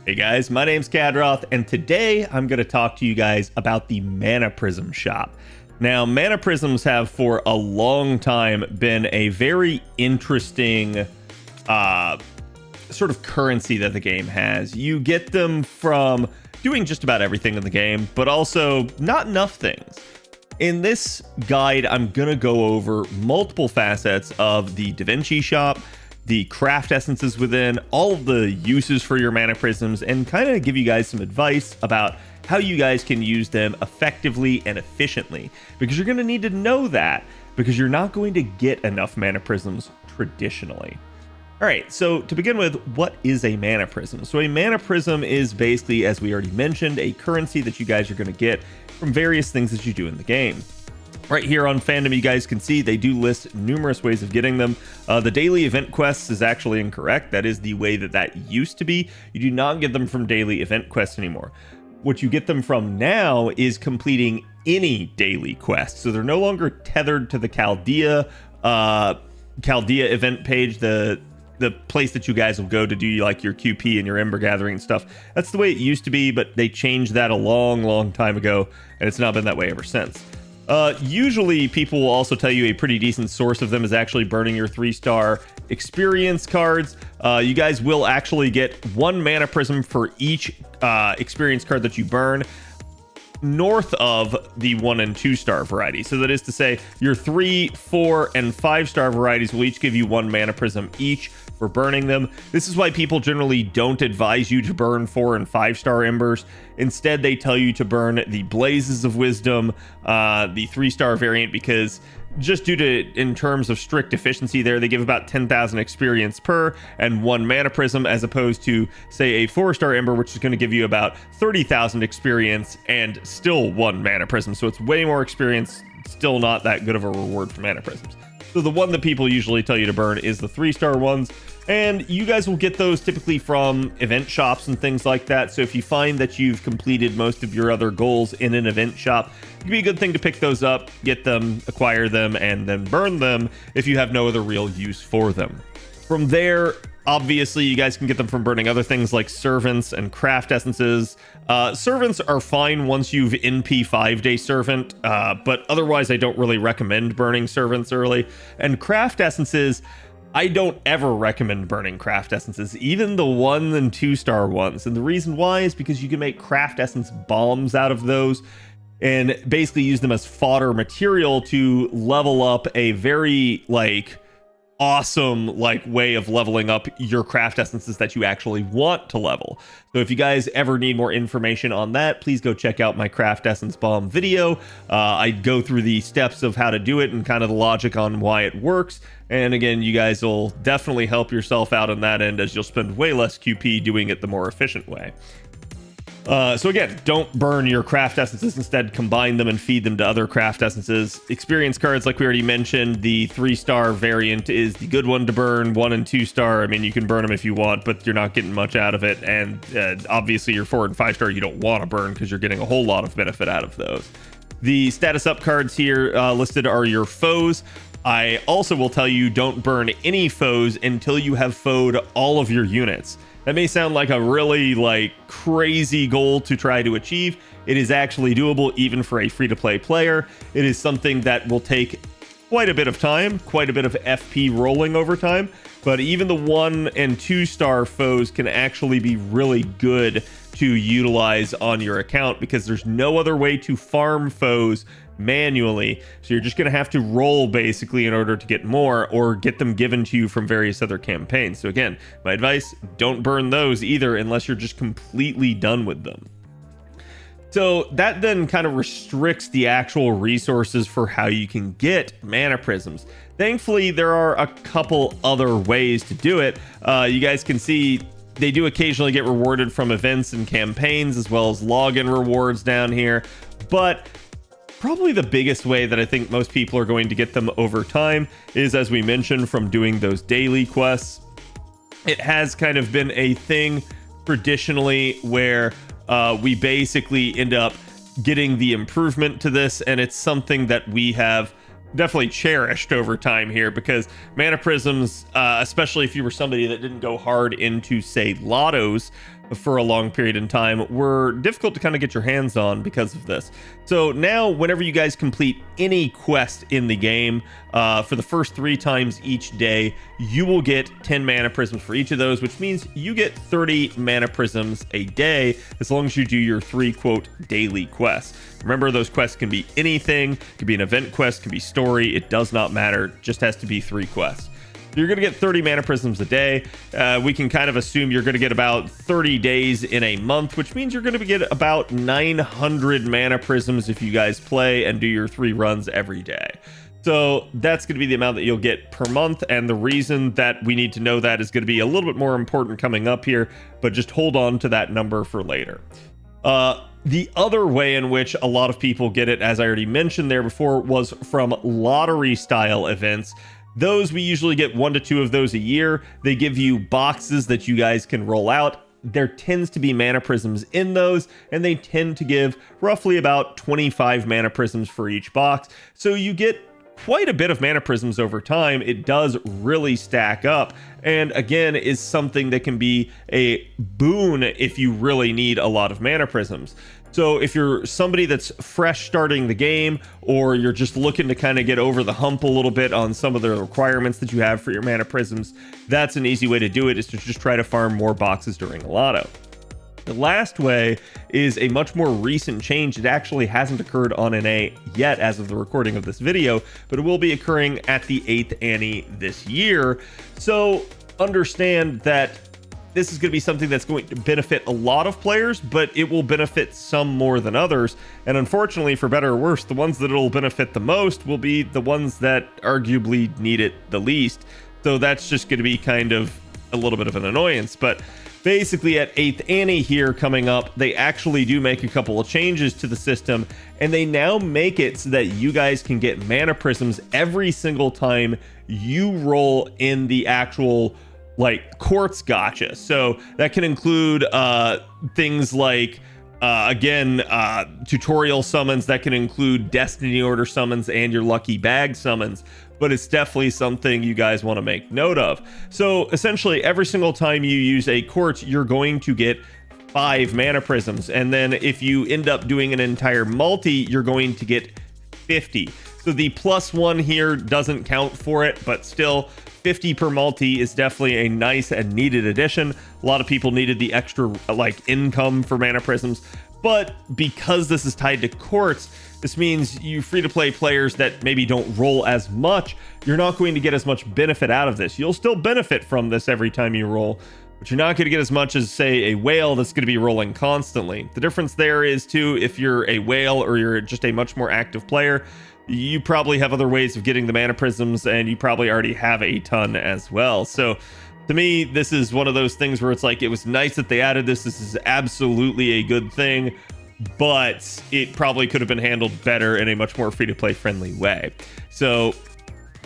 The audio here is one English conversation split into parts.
Hey guys, my name's Khadroth, and today I'm going to talk to you guys about the Mana Prism shop. Now, Mana Prisms have for a long time been a very interesting sort of currency that the game has. You get them from doing just about everything in the game, but also not enough things. In this guide, I'm going to go over multiple facets of the Da Vinci shop, the craft essences within, all of the uses for your mana prisms, and kind of give you guys some advice about how you guys can use them effectively and efficiently, because you're going to need to know that, because you're not going to get enough mana prisms traditionally. All right, so to begin with, what is a mana prism? So a mana prism is basically, as we already mentioned, a currency that you guys are going to get from various things that you do in the game. Right here on Fandom, you guys can see they do list numerous ways of getting them. The daily event quests is actually incorrect. That is the way that used to be. You do not get them from daily event quests anymore. What you get them from now is completing any daily quest. So they're no longer tethered to the Chaldea event page, the place that you guys will go to do like your QP and your Ember gathering and stuff. That's the way it used to be, but they changed that a long time ago, and it's not been that way ever since. Usually people will also tell you a pretty decent source of them is actually burning your 3-star experience cards. You guys will actually get 1 mana prism for each experience card that you burn, north of the 1 and 2-star variety. So that is to say, your 3, 4, and 5-star varieties will each give you 1 mana prism each for burning them. This is why people generally don't advise you to burn 4 and 5-star embers. Instead, they tell you to burn the Blazes of Wisdom, the 3-star variant, because just due to, in terms of strict efficiency there, they give about 10,000 experience per and 1 mana prism, as opposed to, say, a 4-star ember, which is going to give you about 30,000 experience and still 1 mana prism. So it's way more experience, still not that good of a reward for mana prisms. So the one that people usually tell you to burn is the 3-star ones, and you guys will get those typically from event shops and things like that. So if you find that you've completed most of your other goals in an event shop, it can be a good thing to pick those up, get them, acquire them, and then burn them if you have no other real use for them. From there, obviously, you guys can get them from burning other things like servants and craft essences. Servants are fine once you've NP 5-day servant, but otherwise I don't really recommend burning servants early. And craft essences, I don't ever recommend burning craft essences, even the 1 and 2-star ones. And the reason why is because you can make craft essence bombs out of those and basically use them as fodder material to level up a very awesome way of leveling up your craft essences that you actually want to level. So if you guys ever need more information on that, please go check out my craft essence bomb video. I go through the steps of how to do it and kind of the logic on why it works. And again, you guys will definitely help yourself out on that end, as you'll spend way less QP doing it the more efficient way. So again, don't burn your craft essences. Instead, combine them and feed them to other craft essences. Experience cards, like we already mentioned, the 3-star variant is the good one to burn. 1 and 2-star, I mean, you can burn them if you want, but you're not getting much out of it. And obviously your 4 and 5-star you don't want to burn, because you're getting a whole lot of benefit out of those. The status up cards here listed are your foes. I also will tell you, don't burn any foes until you have foed all of your units. That may sound like a really crazy goal to try to achieve. It is actually doable even for a free-to-play player. It is something that will take quite a bit of time, quite a bit of FP rolling over time, but even the 1 and 2-star foes can actually be really good to utilize on your account, because there's no other way to farm foes manually. So you're just going to have to roll basically in order to get more, or get them given to you from various other campaigns. So again, my advice, don't burn those either unless you're just completely done with them. So that then kind of restricts the actual resources for how you can get mana prisms. Thankfully, there are a couple other ways to do it. You guys can see they do occasionally get rewarded from events and campaigns, as well as login rewards down here. But probably the biggest way that I think most people are going to get them over time is, as we mentioned, from doing those daily quests. It has kind of been a thing traditionally where we basically end up getting the improvement to this, and it's something that we have definitely cherished over time here, because mana prisms, especially if you were somebody that didn't go hard into, say, lottos, for a long period in time were difficult to kind of get your hands on because of this. So now whenever you guys complete any quest in the game, for the first 3 times each day, you will get 10 mana prisms for each of those, which means you get 30 mana prisms a day as long as you do your 3 quote daily quests. Remember, those quests can be anything, could be an event quest, could be story, it does not matter, it just has to be 3 quests. You're going to get 30 mana prisms a day. We can kind of assume you're going to get about 30 days in a month, which means you're going to get about 900 mana prisms if you guys play and do your 3 runs every day. So that's going to be the amount that you'll get per month. And the reason that we need to know that is going to be a little bit more important coming up here, but just hold on to that number for later. The other way in which a lot of people get it, as I already mentioned there before, was from lottery style events. Those, we usually get 1 to 2 of those a year. They give you boxes that you guys can roll out. There tends to be mana prisms in those, and they tend to give roughly about 25 mana prisms for each box. So you get quite a bit of mana prisms over time. It does really stack up, and again is something that can be a boon if you really need a lot of mana prisms. So if you're somebody that's fresh starting the game, or you're just looking to kind of get over the hump a little bit on some of the requirements that you have for your mana prisms, that's an easy way to do it, is to just try to farm more boxes during a lotto. The last way is a much more recent change. It actually hasn't occurred on NA yet as of the recording of this video, but it will be occurring at the 8th Annie this year. So understand that this is going to be something that's going to benefit a lot of players, but it will benefit some more than others. And unfortunately, for better or worse, the ones that it'll benefit the most will be the ones that arguably need it the least. So that's just going to be kind of a little bit of an annoyance. But basically at 8th Annie here coming up, they actually do make a couple of changes to the system, and they now make it so that you guys can get mana prisms every single time you roll in the actual like quartz gacha. So that can include things like tutorial summons, that can include destiny order summons and your lucky bag summons, but it's definitely something you guys want to make note of. So essentially every single time you use a quartz, you're going to get 5 mana prisms, and then if you end up doing an entire multi, you're going to get 50. So the +1 here doesn't count for it, but still 50 per multi is definitely a nice and needed addition. A lot of people needed the extra like income for mana prisms, but because this is tied to quartz, this means you free-to-play players that maybe don't roll as much, you're not going to get as much benefit out of this. You'll still benefit from this every time you roll, but you're not going to get as much as, say, a whale that's going to be rolling constantly. The difference there is, too, if you're a whale or you're just a much more active player, you probably have other ways of getting the mana prisms, and you probably already have a ton as well. So to me, this is one of those things where it's like, it was nice that they added this. This is absolutely a good thing, but it probably could have been handled better in a much more free-to-play friendly way. So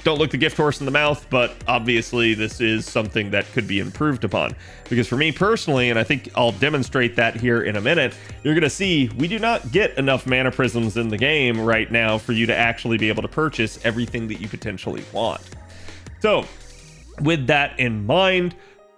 don't look the gift horse in the mouth, but obviously this is something that could be improved upon. Because for me personally, and I think I'll demonstrate that here in a minute, you're going to see we do not get enough mana prisms in the game right now for you to actually be able to purchase everything that you potentially want. So with that in mind,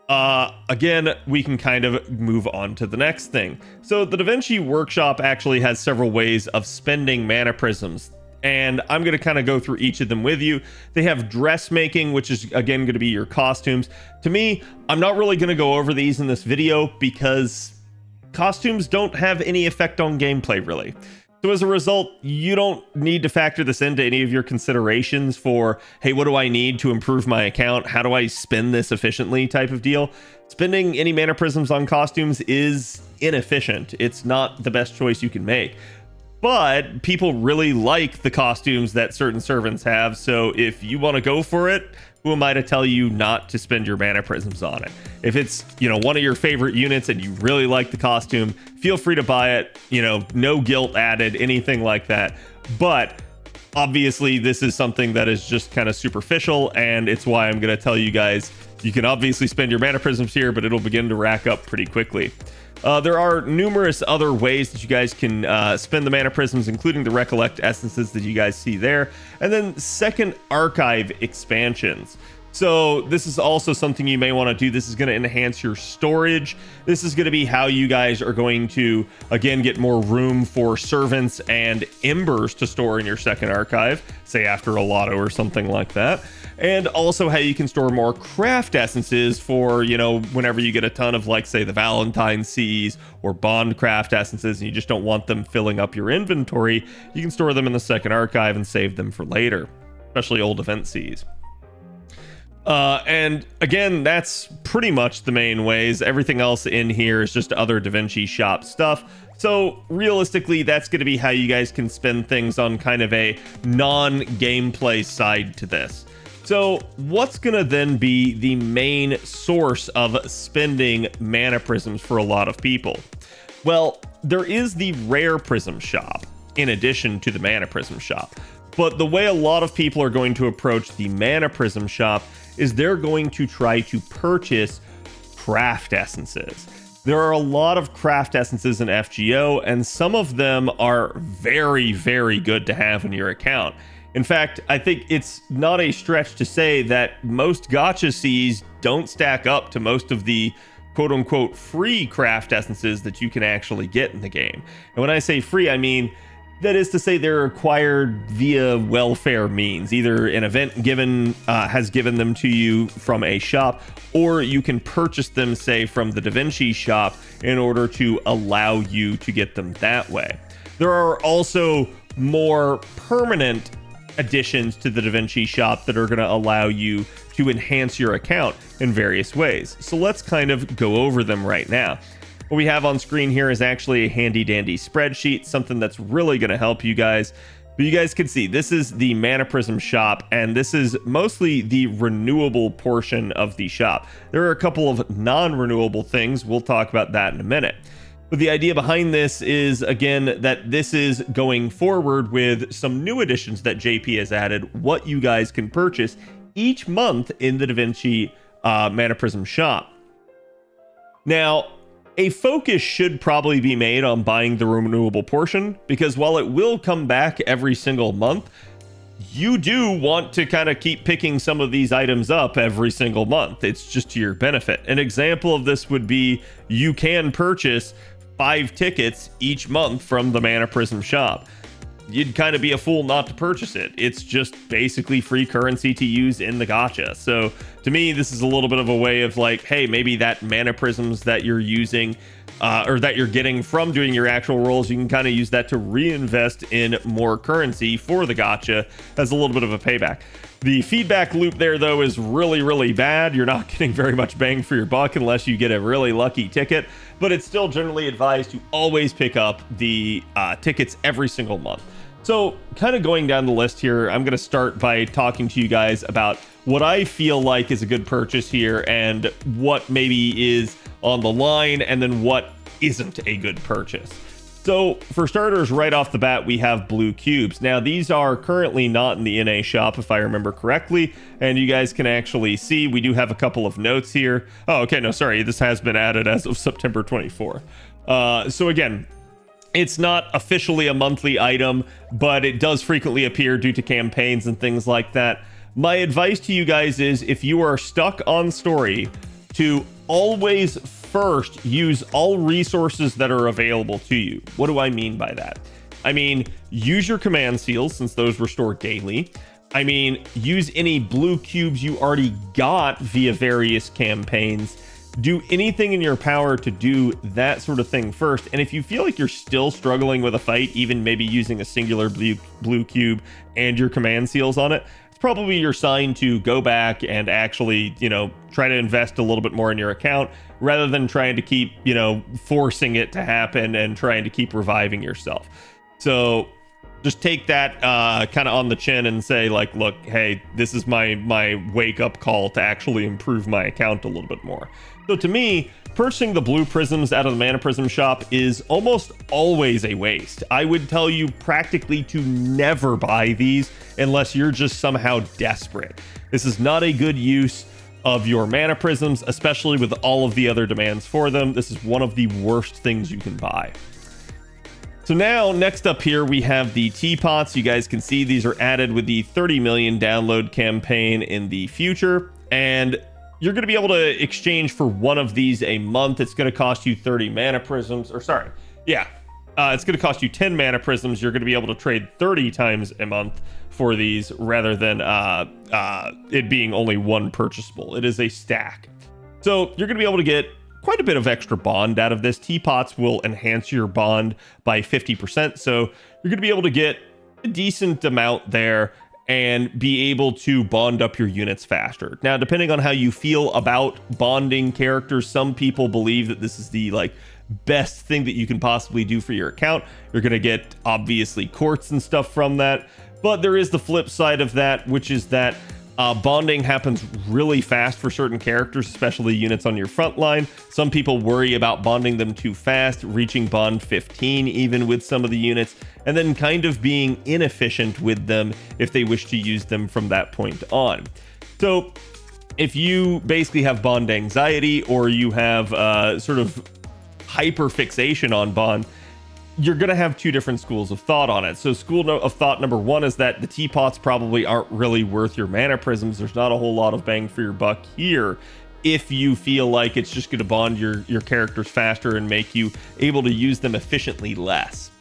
again, we can kind of move on to the next thing. So the DaVinci Workshop actually has several ways of spending mana prisms, and I'm going to kind of go through each of them with you. They have dressmaking, which is again going to be your costumes. To me, I'm not really going to go over these in this video because costumes don't have any effect on gameplay really. So as a result, you don't need to factor this into any of your considerations for, hey, what do I need to improve my account? How do I spend this efficiently type of deal? Spending any mana prisms on costumes is inefficient. It's not the best choice you can make. But people really like the costumes that certain servants have, so if you want to go for it, who am I to tell you not to spend your mana prisms on it? If it's, one of your favorite units and you really like the costume, feel free to buy it, no guilt added, anything like that. But obviously this is something that is just kind of superficial, and it's why I'm going to tell you guys, you can obviously spend your mana prisms here, but it'll begin to rack up pretty quickly. There are numerous other ways that you guys can spend the mana prisms, including the Recollect essences that you guys see there, and then second archive expansions. So this is also something you may want to do. This is going to enhance your storage. This is going to be how you guys are going to, again, get more room for servants and embers to store in your second archive, say after a lotto or something like that. And also how you can store more craft essences for, you know, whenever you get a ton of, like, say, the Valentine Seas or Bond craft essences and you just don't want them filling up your inventory, you can store them in the second archive and save them for later, especially old event Seas. And again, that's pretty much the main ways. Everything else in here is just other DaVinci shop stuff. So realistically, that's going to be how you guys can spend things on kind of a non-gameplay side to this. So what's going to then be the main source of spending mana prisms for a lot of people? Well, there is the rare prism shop in addition to the mana prism shop. But the way a lot of people are going to approach the mana prism shop is they're going to try to purchase craft essences. There are a lot of craft essences in FGO, and some of them are very, very good to have in your account. In fact, I think it's not a stretch to say that most Gacha Seas don't stack up to most of the quote-unquote free craft essences that you can actually get in the game. And when I say free, I mean that is to say they're acquired via welfare means. Either an event given has given them to you from a shop, or you can purchase them, say, from the DaVinci shop in order to allow you to get them that way. There are also more permanent additions to the DaVinci shop that are going to allow you to enhance your account in various ways. So let's kind of go over them right now. What we have on screen here is actually a handy dandy spreadsheet, something that's really going to help you guys. But you guys can see this is the Mana Prism shop, and this is mostly the renewable portion of the shop. There are a couple of non-renewable things. We'll talk about that in a minute. But the idea behind this is, again, that this is going forward with some new additions that JP has added, what you guys can purchase each month in the DaVinci Mana Prism shop. Now, a focus should probably be made on buying the renewable portion, because while it will come back every single month, you do want to kind of keep picking some of these items up every single month. It's just to your benefit. An example of this would be you can purchase 5 tickets each month from the Mana Prism shop. You'd kind of be a fool not to purchase it. It's just basically free currency to use in the gacha. So to me, this is a little bit of a way of like, hey, maybe that mana prisms that you're using or that you're getting from doing your actual rolls, you can kind of use that to reinvest in more currency for the gacha as a little bit of a payback. The feedback loop there, though, is really, really bad. You're not getting very much bang for your buck unless you get a really lucky ticket, but it's still generally advised to always pick up the tickets every single month. So kind of going down the list here, I'm going to start by talking to you guys about what I feel like is a good purchase here and what maybe is on the line and then what isn't a good purchase. So for starters, right off the bat, we have blue cubes. Now, these are currently not in the NA shop, if I remember correctly, and you guys can actually see we do have a couple of notes here. Oh, okay, no, sorry, this has been added as of September 24. So again, it's not officially a monthly item, but it does frequently appear due to campaigns and things like that. My advice to you guys is if you are stuck on story, to always first use all resources that are available to you. What do I mean by that? I mean, use your command seals since those restore daily. I mean, use any blue cubes you already got via various campaigns. Do anything in your power to do that sort of thing first. And if you feel like you're still struggling with a fight, even maybe using a singular blue cube and your command seals on it, it's probably your sign to go back and actually, you know, try to invest a little bit more in your account rather than trying to keep, you know, forcing it to happen and trying to keep reviving yourself. So just take that kind of on the chin and say like, look, hey, this is my wake up call to actually improve my account a little bit more. So to me, purchasing the blue prisms out of the Mana Prism shop is almost always a waste. I would tell you practically to never buy these unless you're just somehow desperate. This is not a good use of your mana prisms, especially with all of the other demands for them. This is one of the worst things you can buy. So now, next up here, we have the teapots. You guys can see these are added with the 30 million download campaign in the future. and you're going to be able to exchange for one of these a month. It's going to cost you 30 mana prisms, or sorry, yeah, it's going to cost you 10 mana prisms. You're going to be able to trade 30 times a month for these, rather than it being only one purchasable. It is a stack, so you're going to be able to get quite a bit of extra bond out of this. Teapots will enhance your bond by 50%, so you're going to be able to get a decent amount there and be able to bond up your units faster. Now, depending on how you feel about bonding characters, some people believe that this is the best thing that you can possibly do for your account. You're going to get obviously courts and stuff from that, but there is the flip side of that, which is that bonding happens really fast for certain characters, especially units on your front line. Some people worry about bonding them too fast, reaching bond 15 even with some of the units, and then kind of being inefficient with them if they wish to use them from that point on. So if you basically have bond anxiety, or you have sort of hyper fixation on bond, you're going to have two different schools of thought on it. So school of thought number one is that the teapots probably aren't really worth your mana prisms. There's not a whole lot of bang for your buck here if you feel like it's just going to bond your characters faster and make you able to use them efficiently less.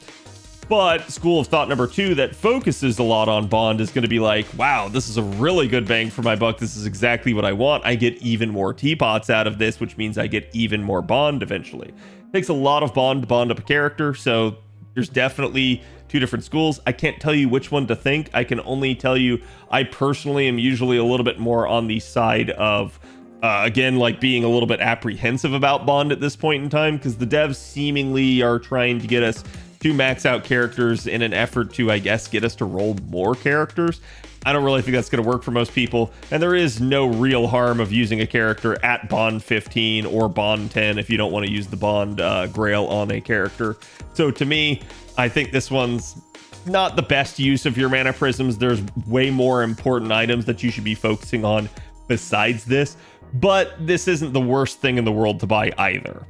But school of thought number two that focuses a lot on bond is going to be like, wow, this is a really good bang for my buck. This is exactly what I want. I get even more teapots out of this, which means I get even more bond eventually. It takes a lot of bond to bond up a character, so there's definitely two different schools. I can't tell you which one to think. I can only tell you I personally am usually a little bit more on the side of again, being a little bit apprehensive about bond at this point in time, because the devs seemingly are trying to get us to max out characters in an effort to, I guess, get us to roll more characters. I don't really think that's going to work for most people, and there is no real harm of using a character at bond 15 or bond 10 if you don't want to use the bond grail on a character. So to me, I think this one's not the best use of your mana prisms. There's way more important items that you should be focusing on besides this, but this isn't the worst thing in the world to buy either.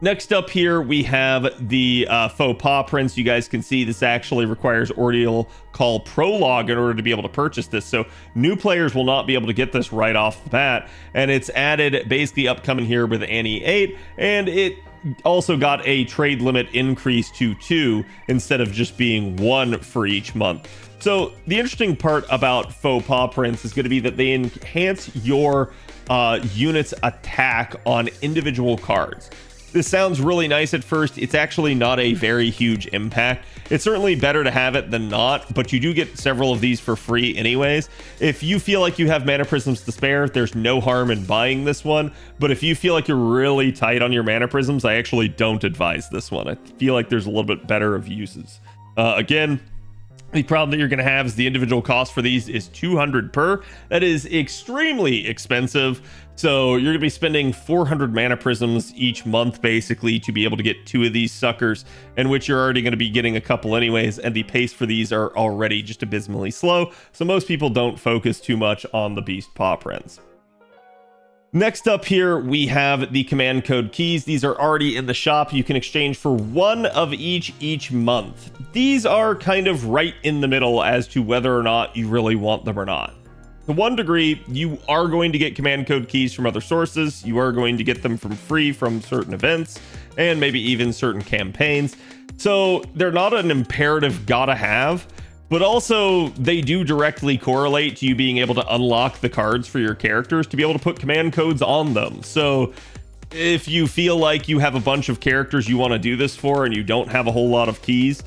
Next up here, we have the faux pas prints. You guys can see this actually requires Ordeal Call Prologue in order to be able to purchase this. So new players will not be able to get this right off the bat. And it's added basically upcoming here with Annie 8. And it also got a trade limit increase to 2 instead of just being 1 for each month. So the interesting part about faux pas prints is going to be that they enhance your unit's attack on individual cards. This sounds really nice at first. It's actually not a very huge impact. It's certainly better to have it than not, but you do get several of these for free anyways. If you feel like you have mana prisms to spare, there's no harm in buying this one. But if you feel like you're really tight on your mana prisms, I actually don't advise this one. I feel like there's a little bit better of uses. Again, the problem that you're going to have is the individual cost for these is 200 per. That is extremely expensive. So you're going to be spending 400 mana prisms each month basically to be able to get 2 of these suckers, in which you're already going to be getting a couple anyways, and the pace for these are already just abysmally slow. So most people don't focus too much on the beast paw prints. Next up here, we have the command code keys. These are already in the shop. You can exchange for 1 of each month. These are kind of right in the middle as to whether or not you really want them or not. To one degree, you are going to get command code keys from other sources. You are going to get them from free from certain events and maybe even certain campaigns. So they're not an imperative gotta have, but also they do directly correlate to you being able to unlock the cards for your characters to be able to put command codes on them. So if you feel like you have a bunch of characters you want to do this for and you don't have a whole lot of keys,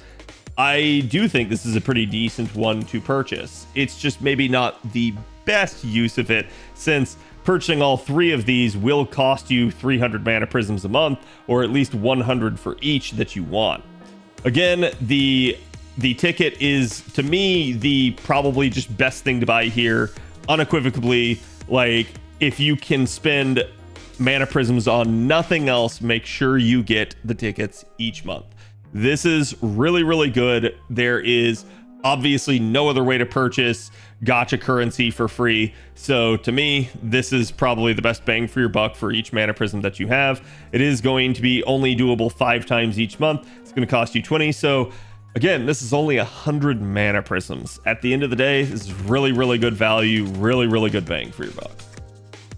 I do think this is a pretty decent one to purchase. It's just maybe not the best use of it, since purchasing all 3 of these will cost you 300 mana prisms a month, or at least 100 for each that you want. Again, the ticket is, to me, the probably just best thing to buy here, unequivocally. Like, if you can spend mana prisms on nothing else, make sure you get the tickets each month. This is really, really good. There is obviously no other way to purchase Gacha currency for free. So to me, this is probably the best bang for your buck for each mana prism that you have. It is going to be only doable 5 times each month. It's going to cost you 20. So Again, this is only 100 mana prisms. At the end of the day, this is really, really good value, really, really good bang for your buck.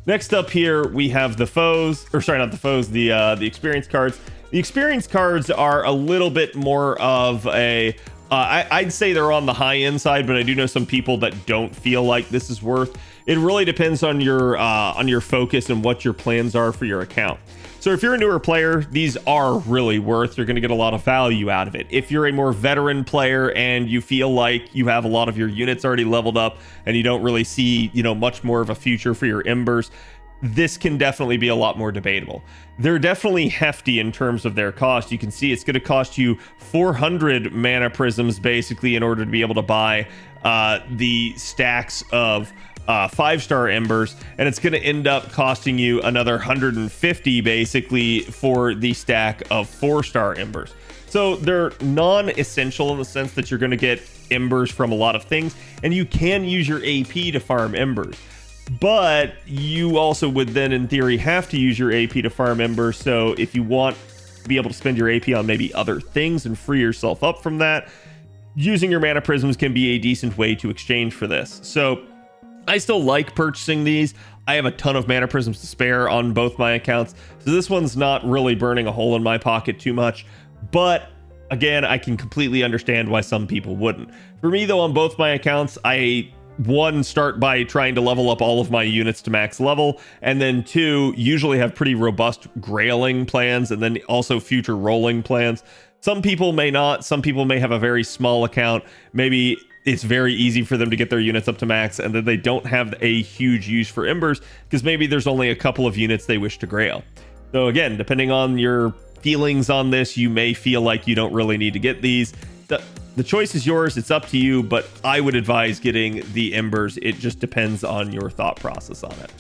Next up here, we have the foes, or sorry, not the foes, the experience cards. The experience cards are a little bit more of a, I'd say they're on the high end side, but I do know some people that don't feel like this is worth. It really depends on your focus and what your plans are for your account. So if you're a newer player, these are really worth. You're going to get a lot of value out of it. If you're a more veteran player and you feel like you have a lot of your units already leveled up and you don't really see, much more of a future for your embers, this can definitely be a lot more debatable. They're definitely hefty in terms of their cost. You can see it's going to cost you 400 mana prisms basically in order to be able to buy the stacks of 5-star embers, and it's going to end up costing you another 150 basically for the stack of 4-star embers. So they're non-essential in the sense that you're going to get embers from a lot of things, and you can use your AP to farm embers, but you also would then in theory have to use your AP to farm embers. So if you want to be able to spend your AP on maybe other things and free yourself up from that, using your mana prisms can be a decent way to exchange for this. So I still like purchasing these. I have a ton of mana prisms to spare on both my accounts, so this one's not really burning a hole in my pocket too much, but again, I can completely understand why some people wouldn't. For me though, on both my accounts, I start by trying to level up all of my units to max level, and then 2, usually have pretty robust grailing plans and then also future rolling plans. Some people may not. Some people may have a very small account. Maybe it's very easy for them to get their units up to max, and then they don't have a huge use for embers because maybe there's only a couple of units they wish to grail. So again, depending on your feelings on this, you may feel like you don't really need to get these. The choice is yours. It's up to you, but I would advise getting the embers. It just depends on your thought process on it.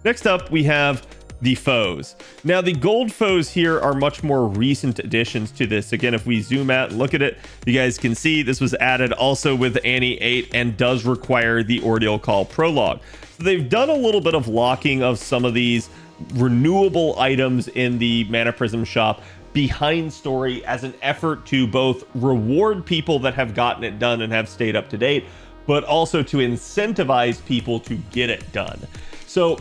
Next up, we have the foes. Now, the gold foes here are much more recent additions to this. Again, if we zoom out and look at it, you guys can see this was added also with Annie 8 and does require the Ordeal Call prologue. So they've done a little bit of locking of some of these renewable items in the Mana Prism shop behind story as an effort to both reward people that have gotten it done and have stayed up to date, but also to incentivize people to get it done. So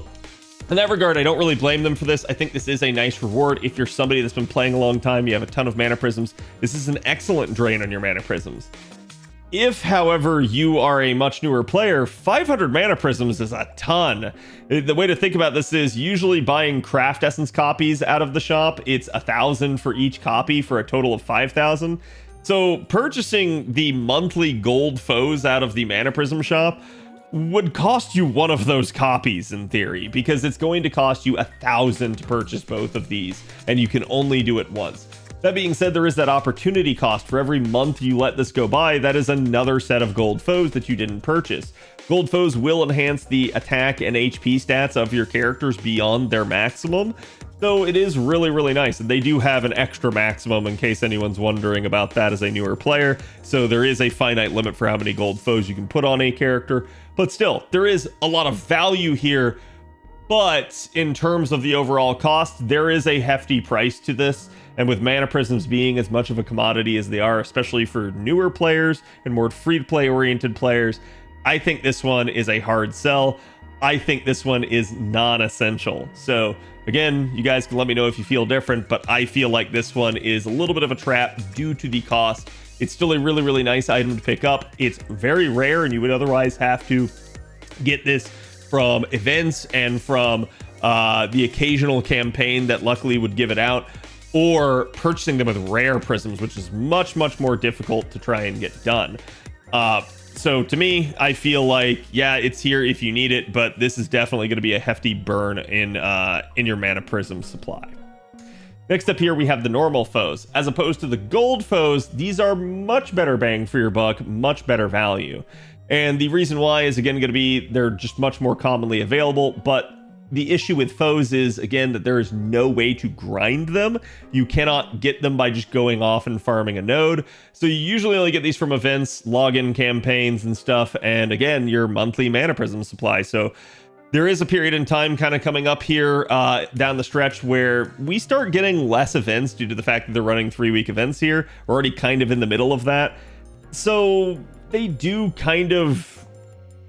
in that regard, I don't really blame them for this. I think this is a nice reward. If you're somebody that's been playing a long time, you have a ton of mana prisms, this is an excellent drain on your mana prisms. If, however, you are a much newer player, 500 mana prisms is a ton. The way to think about this is usually buying craft essence copies out of the shop. It's 1,000 for each copy for a total of 5,000. So purchasing the monthly gold foes out of the Mana Prism shop would cost you one of those copies in theory, because it's going to cost you 1,000 to purchase both of these, and you can only do it once. That being said, there is that opportunity cost. For every month you let this go by, that is another set of gold foes that you didn't purchase. Gold foes will enhance the attack and HP stats of your characters beyond their maximum, so it is really, really nice. And they do have an extra maximum in case anyone's wondering about that as a newer player. So there is a finite limit for how many gold foes you can put on a character, but still, there is a lot of value here. But in terms of the overall cost, there is a hefty price to this. And with mana prisms being as much of a commodity as they are, especially for newer players and more free-to-play oriented players, I think this one is a hard sell. I think this one is non-essential. So again, you guys can let me know if you feel different, but I feel like this one is a little bit of a trap due to the cost. It's still a really, really nice item to pick up. It's very rare, and you would otherwise have to get this from events and from the occasional campaign that luckily would give it out, or purchasing them with rare prisms, which is much, much more difficult to try and get done. So to me, I feel like, yeah, it's here if you need it, but this is definitely going to be a hefty burn in your mana prism supply. Next up here, we have the normal foes. As opposed to the gold foes, these are much better bang for your buck, much better value. And the reason why is, again, going to be they're just much more commonly available, but the issue with foes is, again, that there is no way to grind them. You cannot get them by just going off and farming a node. So you usually only get these from events, login campaigns and stuff, and again, your monthly mana prism supply. So There is a period in time kind of coming up here down the stretch where we start getting less events due to the fact that they're running 3-week events here. We're already kind of in the middle of that. So they do kind of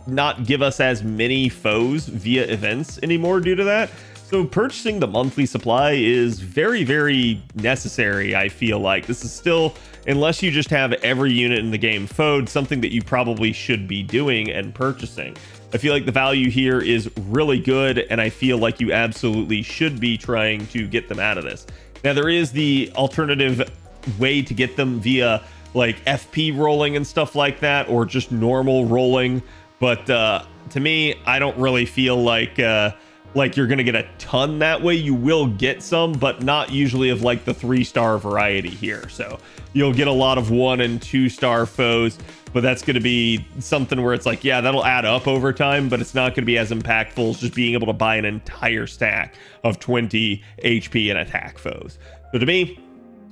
not give us as many foes via events anymore due to that. So purchasing the monthly supply is very, very necessary, I feel like. This is still, unless you just have every unit in the game foed, something that you probably should be doing and purchasing. I feel like the value here is really good, and I feel like you absolutely should be trying to get them out of this. Now, there is the alternative way to get them via like FP rolling and stuff like that, or just normal rolling. But to me, I don't really feel like you're gonna get a ton that way. You will get some, but not usually of like the 3-star variety here. So you'll get a lot of 1 and 2-star foes, but that's going to be something where it's like, yeah, that'll add up over time, but it's not going to be as impactful as just being able to buy an entire stack of 20 HP and attack foes. So to me,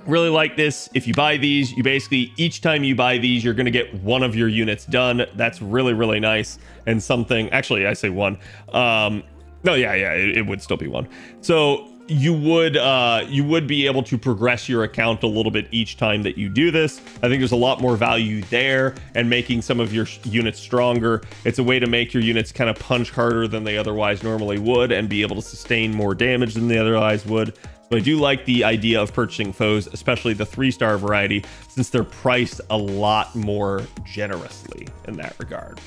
really like this. If you buy these, you basically, each time you buy these, you're going to get one of your units done. That's really, really nice. And something, actually, I say one. No, yeah, it would still be one. So you would be able to progress your account a little bit each time that you do this. I think there's a lot more value there, and making some of your units stronger. It's a way to make your units kind of punch harder than they otherwise normally would and be able to sustain more damage than they otherwise would. So I do like the idea of purchasing foes, especially the 3-star variety, since they're priced a lot more generously in that regard.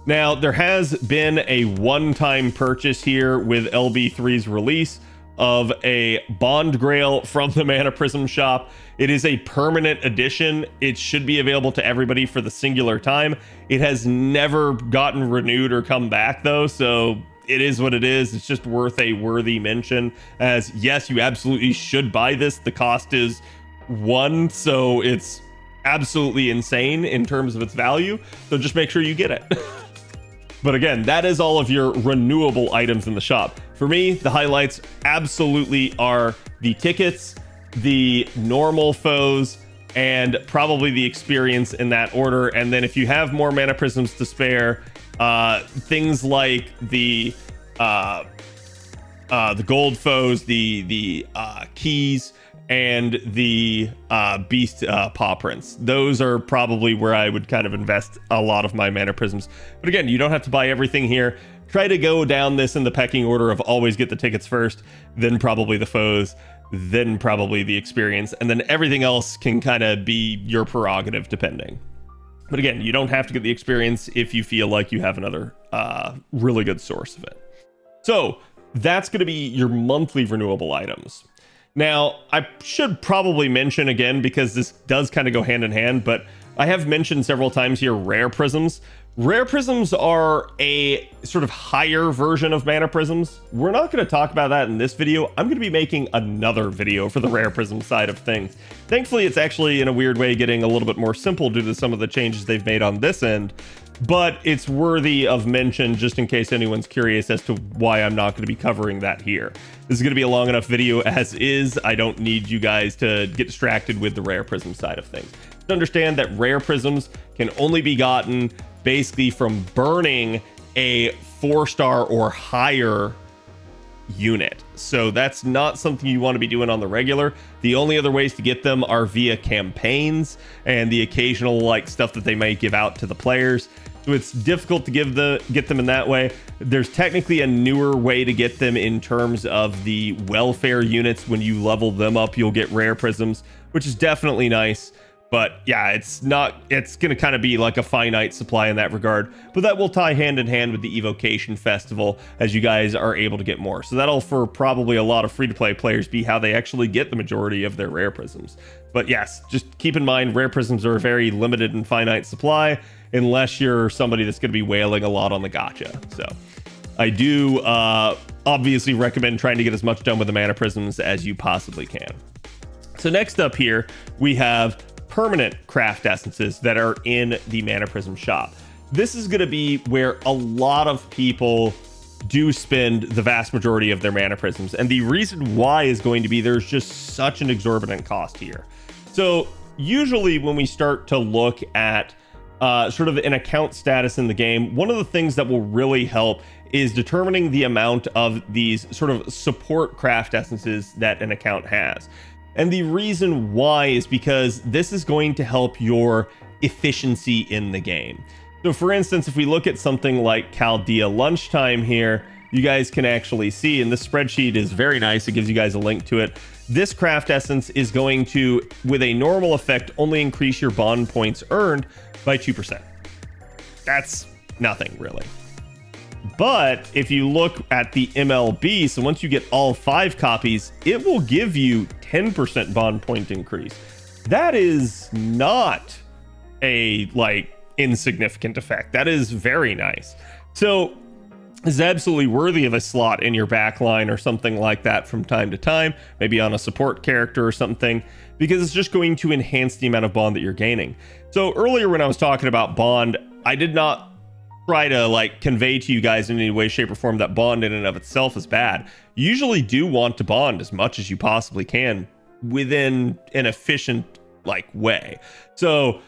Now, there has been a one-time purchase here with LB3's release of a Bond Grail from the Mana Prism shop. It is a permanent edition. It should be available to everybody for the singular time. It has never gotten renewed or come back though, so it is what it is. It's just worth a worthy mention, as yes, you absolutely should buy this. The cost is 1, so it's absolutely insane in terms of its value, so just make sure you get it. But again, that is all of your renewable items in the shop. For me, the highlights absolutely are the tickets, the normal foes, and probably the experience in that order. And then if you have more mana prisms to spare, things like the gold foes, the keys, and the beast paw prints. Those are probably where I would kind of invest a lot of my mana prisms. But again, you don't have to buy everything here. Try to go down this in the pecking order of always get the tickets first, then probably the foes, then probably the experience, and then everything else can kind of be your prerogative depending. But again, you don't have to get the experience if you feel like you have another really good source of it. So that's going to be your monthly renewable items. Now, I should probably mention again, because this does kind of go hand in hand, but I have mentioned several times here rare prisms. Rare prisms are a sort of higher version of mana prisms. We're not going to talk about that in this video. I'm going to be making another video for the rare prism side of things. Thankfully, it's actually in a weird way getting a little bit more simple due to some of the changes they've made on this end. But it's worthy of mention just in case anyone's curious as to why I'm not going to be covering that here. This is going to be a long enough video as is. I don't need you guys to get distracted with the rare prism side of things. Just understand that rare prisms can only be gotten basically from burning a 4-star or higher unit. So that's not something you want to be doing on the regular. The only other ways to get them are via campaigns and the occasional like stuff that they might give out to the players. So it's difficult to get them in that way. There's technically a newer way to get them in terms of the welfare units. When you level them up, you'll get rare prisms, which is definitely nice. But yeah, it's going to kind of be like a finite supply in that regard. But that will tie hand in hand with the Evocation Festival as you guys are able to get more. So that'll, for probably a lot of free-to-play players, be how they actually get the majority of their rare prisms. But yes, just keep in mind, rare prisms are a very limited and finite supply unless you're somebody that's going to be whaling a lot on the gacha. So I do obviously recommend trying to get as much done with the mana prisms as you possibly can. So next up here, we have permanent craft essences that are in the Mana Prism shop. This is going to be where a lot of people do spend the vast majority of their Mana Prisms, and the reason why is going to be there's just such an exorbitant cost here. So usually when we start to look at sort of an account status in the game, one of the things that will really help is determining the amount of these sort of support craft essences that an account has. And the reason why is because this is going to help your efficiency in the game. So for instance, if we look at something like Chaldea Lunchtime here, you guys can actually see, and this spreadsheet is very nice, it gives you guys a link to it. This craft essence is going to, with a normal effect, only increase your bond points earned by 2%. That's nothing really. But if you look at the MLB, so once you get all 5 copies, it will give you 10% bond point increase. That is not a insignificant effect. That is very nice. So is absolutely worthy of a slot in your backline or something like that from time to time, maybe on a support character or something, because it's just going to enhance the amount of bond that you're gaining. So earlier when I was talking about bond, I did not try to convey to you guys in any way, shape, or form that bond in and of itself is bad. You usually do want to bond as much as you possibly can within an efficient way. So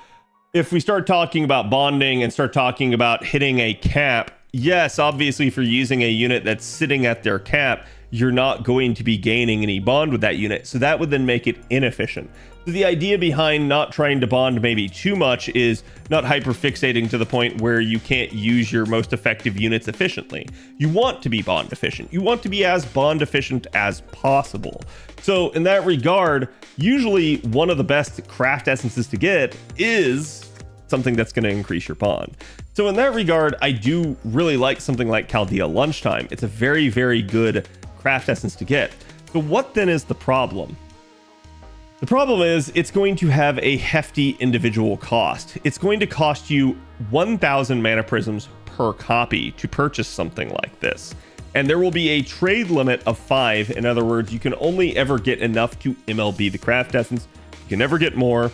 if we start talking about bonding and start talking about hitting a cap, yes, obviously if you're using a unit that's sitting at their cap, you're not going to be gaining any bond with that unit. So that would then make it inefficient. So the idea behind not trying to bond maybe too much is not hyperfixating to the point where you can't use your most effective units efficiently. You want to be bond efficient. You want to be as bond efficient as possible. So in that regard, usually one of the best craft essences to get is something that's going to increase your bond. So in that regard, I do really like something like Chaldea Lunchtime. It's a very, very good craft essence to get. So what then is the problem? The problem is it's going to have a hefty individual cost. It's going to cost you 1,000 mana prisms per copy to purchase something like this. And there will be a trade limit of 5. In other words, you can only ever get enough to MLB the craft essence. You can never get more.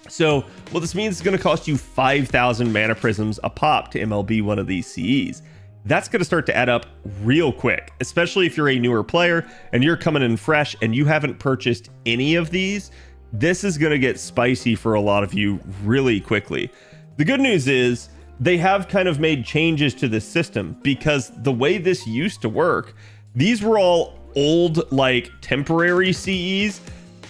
So what this means is going to cost you 5,000 mana prisms a pop to MLB one of these CEs. That's going to start to add up real quick, especially if you're a newer player and you're coming in fresh and you haven't purchased any of these. This is going to get spicy for a lot of you really quickly. The good news is they have kind of made changes to this system, because the way this used to work, these were all old temporary CEs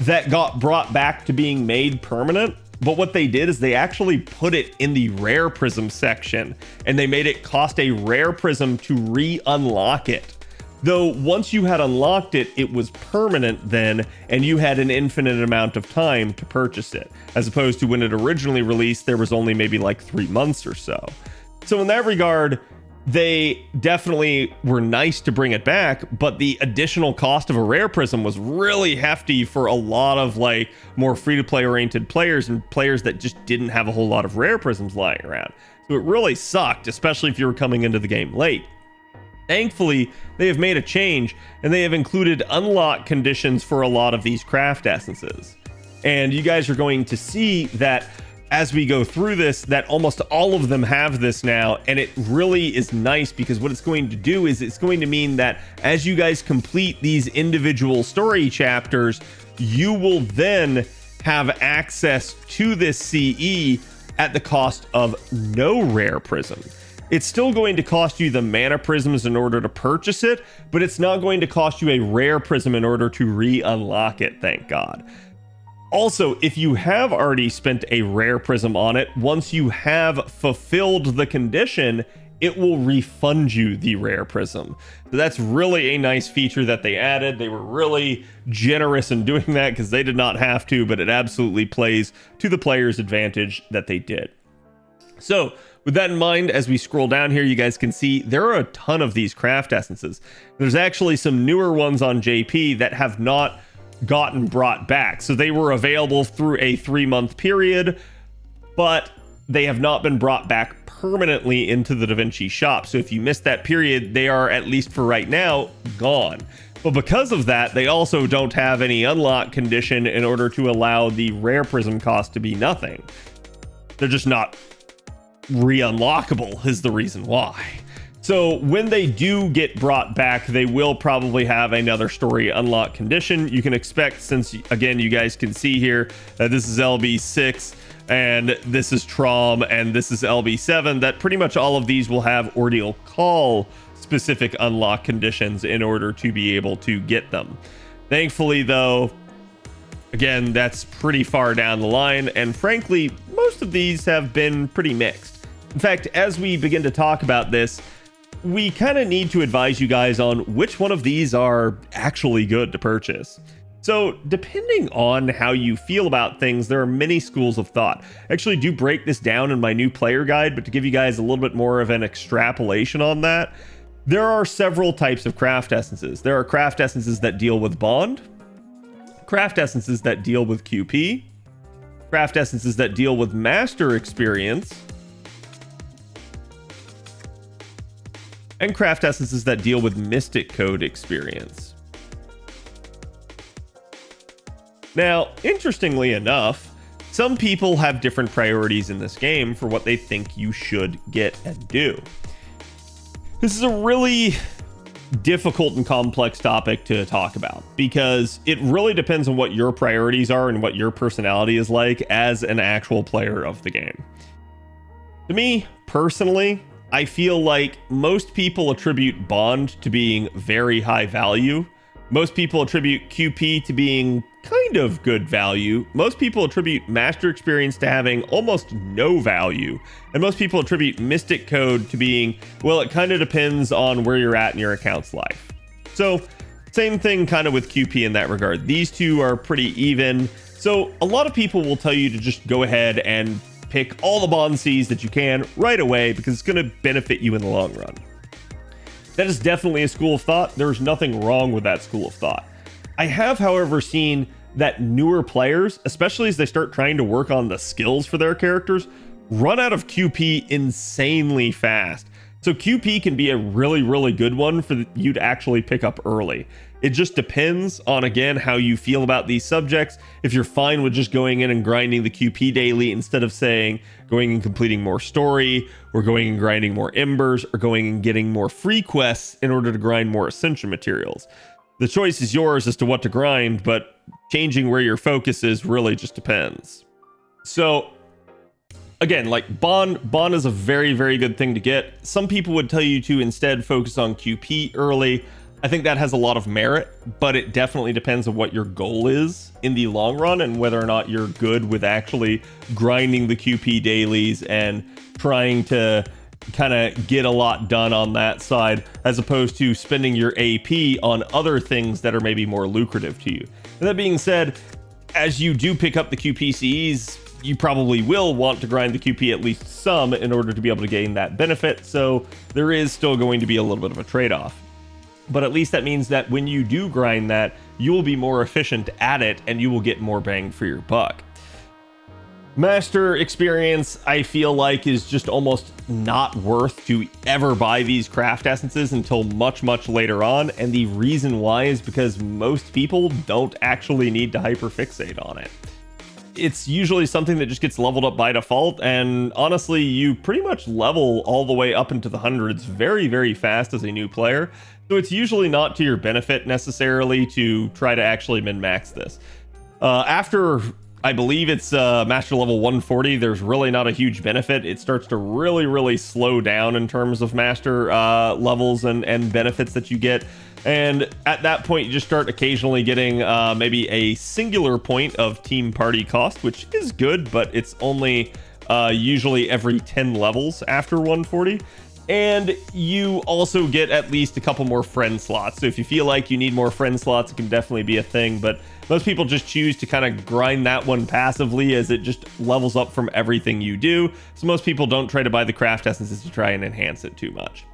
that got brought back to being made permanent. But what they did is they actually put it in the rare prism section, and they made it cost a rare prism to re-unlock it. Though once you had unlocked it, it was permanent then, and you had an infinite amount of time to purchase it, as opposed to when it originally released, there was only maybe 3 months or so. So in that regard, they definitely were nice to bring it back, but the additional cost of a rare prism was really hefty for a lot of more free-to-play oriented players and players that just didn't have a whole lot of rare prisms lying around. So it really sucked, especially if you were coming into the game late. Thankfully, they have made a change, and they have included unlock conditions for a lot of these craft essences. And you guys are going to see that as we go through this, that almost all of them have this now, and it really is nice, because what it's going to do is it's going to mean that as you guys complete these individual story chapters, you will then have access to this CE at the cost of no rare prism. It's still going to cost you the mana prisms in order to purchase it, but it's not going to cost you a rare prism in order to re-unlock it, thank God. Also, if you have already spent a rare prism on it, once you have fulfilled the condition, it will refund you the rare prism. So that's really a nice feature that they added. They were really generous in doing that because they did not have to, but it absolutely plays to the player's advantage that they did. So with that in mind, as we scroll down here, you guys can see there are a ton of these craft essences. There's actually some newer ones on JP that have not gotten brought back. So they were available through a 3-month period, but they have not been brought back permanently into the DaVinci shop. So if you missed that period, they are, at least for right now, gone. But because of that, they also don't have any unlock condition in order to allow the rare prism cost to be nothing. They're just not re-unlockable is the reason why. So when they do get brought back, they will probably have another story unlock condition. You can expect, since again, you guys can see here that this is LB6 and this is Trom and this is LB7, that pretty much all of these will have Ordeal Call specific unlock conditions in order to be able to get them. Thankfully, though, again, that's pretty far down the line, and frankly, most of these have been pretty mixed. In fact, as we begin to talk about this, we kind of need to advise you guys on which one of these are actually good to purchase. So depending on how you feel about things, there are many schools of thought. I actually do break this down in my new player guide, but to give you guys a little bit more of an extrapolation on that, there are several types of craft essences. There are craft essences that deal with bond, craft essences that deal with QP, craft essences that deal with master experience, and craft essences that deal with mystic code experience. Now, interestingly enough, some people have different priorities in this game for what they think you should get and do. This is a really difficult and complex topic to talk about because it really depends on what your priorities are and what your personality is like as an actual player of the game. To me, personally, I feel like most people attribute bond to being very high value. Most people attribute QP to being kind of good value. Most people attribute master experience to having almost no value. And most people attribute mystic code to being, well, it kind of depends on where you're at in your account's life. So same thing kind of with QP in that regard. These two are pretty even. So a lot of people will tell you to just go ahead and pick all the bond Cs that you can right away because it's going to benefit you in the long run. That is definitely a school of thought. There's nothing wrong with that school of thought. I have, however, seen that newer players, especially as they start trying to work on the skills for their characters, run out of QP insanely fast. So QP can be a really, really good one for you to actually pick up early. It just depends on, again, how you feel about these subjects. If you're fine with just going in and grinding the QP daily instead of saying going and completing more story, or going and grinding more embers, or going and getting more free quests in order to grind more ascension materials. The choice is yours as to what to grind, but changing where your focus is really just depends. So again, like bond is a very, very good thing to get. Some people would tell you to instead focus on QP early. I think that has a lot of merit, but it definitely depends on what your goal is in the long run and whether or not you're good with actually grinding the QP dailies and trying to kind of get a lot done on that side, as opposed to spending your AP on other things that are maybe more lucrative to you. And that being said, as you do pick up the QPCs, you probably will want to grind the QP at least some in order to be able to gain that benefit. So there is still going to be a little bit of a trade-off. But at least that means that when you do grind that, you will be more efficient at it and you will get more bang for your buck. Master experience, I feel like, is just almost not worth to ever buy these craft essences until much, much later on. And the reason why is because most people don't actually need to hyperfixate on it. It's usually something that just gets leveled up by default. And honestly, you pretty much level all the way up into the hundreds very, very fast as a new player. So it's usually not to your benefit necessarily to try to actually min-max this. After, I believe it's master level 140, there's really not a huge benefit. It starts to really, really slow down in terms of master levels and benefits that you get. And at that point, you just start occasionally getting maybe a singular point of team party cost, which is good, but it's only usually every 10 levels after 140. And you also get at least a couple more friend slots. So if you feel like you need more friend slots, it can definitely be a thing. But most people just choose to kind of grind that one passively as it just levels up from everything you do. So most people don't try to buy the craft essences to try and enhance it too much.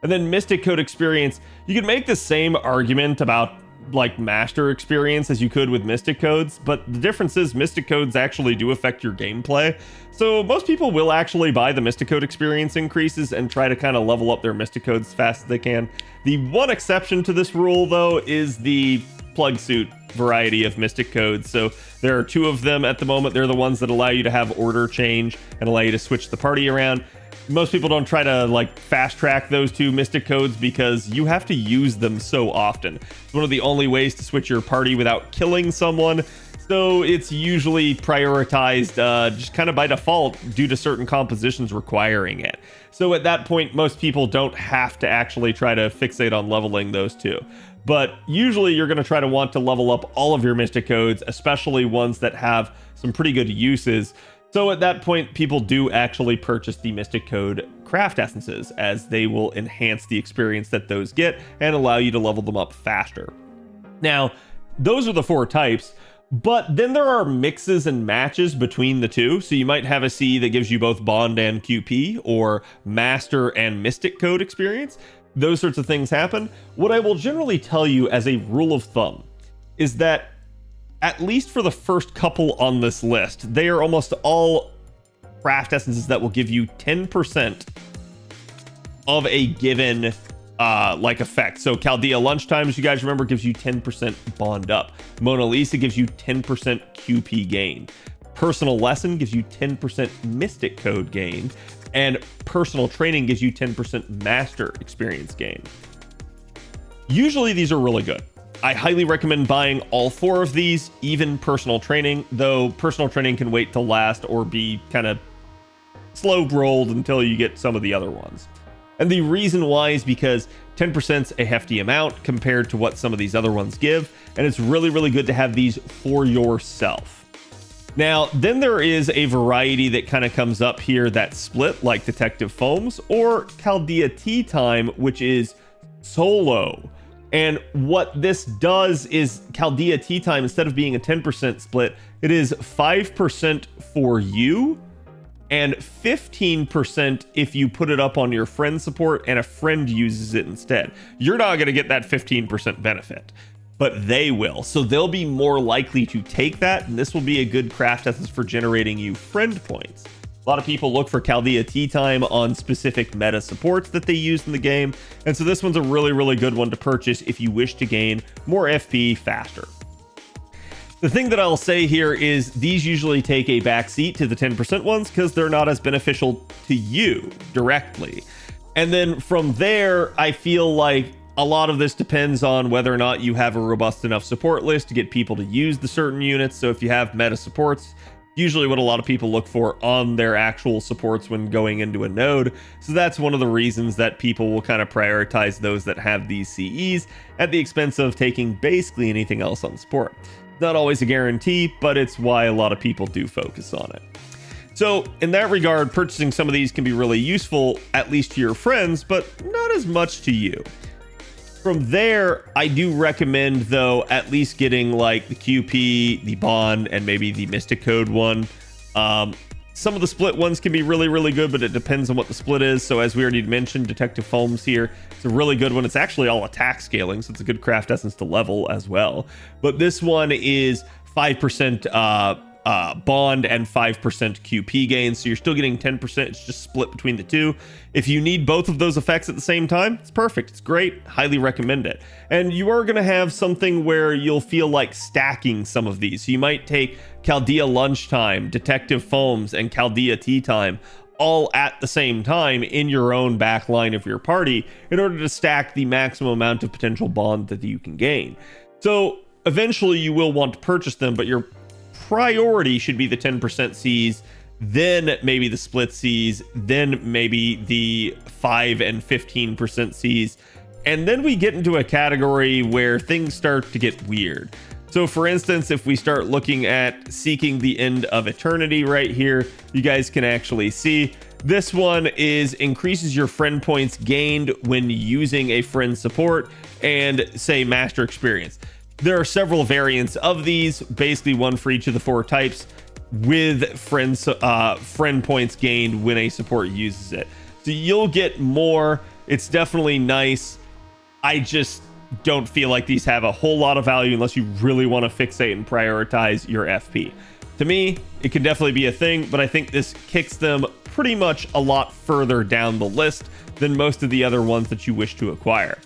And then Mystic Code experience, you could make the same argument about like master experience as you could with Mystic Codes, but the difference is Mystic Codes actually do affect your gameplay. So most people will actually buy the Mystic Code experience increases and try to kind of level up their Mystic Codes as fast as they can. The one exception to this rule, though, is the plug suit variety of Mystic Codes. So there are two of them at the moment. They're the ones that allow you to have order change and allow you to switch the party around. Most people don't try to like fast track those two Mystic Codes because you have to use them so often. It's one of the only ways to switch your party without killing someone. So it's usually prioritized just kind of by default due to certain compositions requiring it. So at that point, most people don't have to actually try to fixate on leveling those two. But usually you're going to try to want to level up all of your Mystic Codes, especially ones that have some pretty good uses. So at that point, people do actually purchase the Mystic Code craft essences, as they will enhance the experience that those get and allow you to level them up faster. Now, those are the 4 types. But then there are mixes and matches between the two. So you might have a C that gives you both Bond and QP, or Master and Mystic Code experience. Those sorts of things happen. What I will generally tell you as a rule of thumb is that, at least for the first couple on this list, they are almost all craft essences that will give you 10% of a given like effect. So Chaldea Lunchtime, as you guys remember, gives you 10% bond up. Mona Lisa gives you 10% QP gain. Personal Lesson gives you 10% Mystic Code gain. And Personal Training gives you 10% Master Experience gain. Usually these are really good. I highly recommend buying all 4 of these, even Personal Training, though Personal Training can wait till last or be kind of slow rolled until you get some of the other ones. And the reason why is because 10%'s a hefty amount compared to what some of these other ones give, and it's really, really good to have these for yourself. Now, then there is a variety that kind of comes up here that's split, like Detective Foams or Chaldea Tea Time, which is solo. And what this does is Chaldea Tea Time, instead of being a 10% split, it is 5% for you and 15% if you put it up on your friend support and a friend uses it instead. You're not going to get that 15% benefit, but they will. So they'll be more likely to take that, and this will be a good craft essence for generating you friend points. A lot of people look for Chaldea Tea Time on specific meta supports that they use in the game, and so this one's a really, really good one to purchase if you wish to gain more FP faster. The thing that I'll say here is these usually take a backseat to the 10% ones because they're not as beneficial to you directly. And then from there, I feel like a lot of this depends on whether or not you have a robust enough support list to get people to use the certain units. So if you have meta supports, usually what a lot of people look for on their actual supports when going into a node. So that's one of the reasons that people will kind of prioritize those that have these CEs at the expense of taking basically anything else on support. Not always a guarantee, but it's why a lot of people do focus on it. So in that regard, purchasing some of these can be really useful, at least to your friends, but not as much to you. From there, I do recommend, though, at least getting like the QP, the Bond, and maybe the Mystic Code one. Some of the split ones can be really, really good, but it depends on what the split is. So as we already mentioned, Detective Foams here, it's a really good one. It's actually all attack scaling, so it's a good craft essence to level as well. But this one is 5% bond and 5% QP gain, so you're still getting 10%. It's just split between the two. If you need both of those effects at the same time, it's perfect. It's great. Highly recommend it. And you are going to have something where you'll feel like stacking some of these. So you might take Chaldea Lunchtime, Detective Foams, and Chaldea Tea Time all at the same time in your own back line of your party in order to stack the maximum amount of potential bond that you can gain. So eventually you will want to purchase them, but your priority should be the 10% Cs, then maybe the split Cs, then maybe the 5 and 15% Cs. And then we get into a category where things start to get weird. So for instance, if we start looking at Seeking the End of Eternity right here, you guys can actually see this one is increases your friend points gained when using a friend support and say Master Experience. There are several variants of these, basically one for each of the 4 types, with friend points gained when a support uses it. So you'll get more. It's definitely nice. I just don't feel like these have a whole lot of value unless you really want to fixate and prioritize your FP. To me, it can definitely be a thing, but I think this kicks them pretty much a lot further down the list than most of the other ones that you wish to acquire.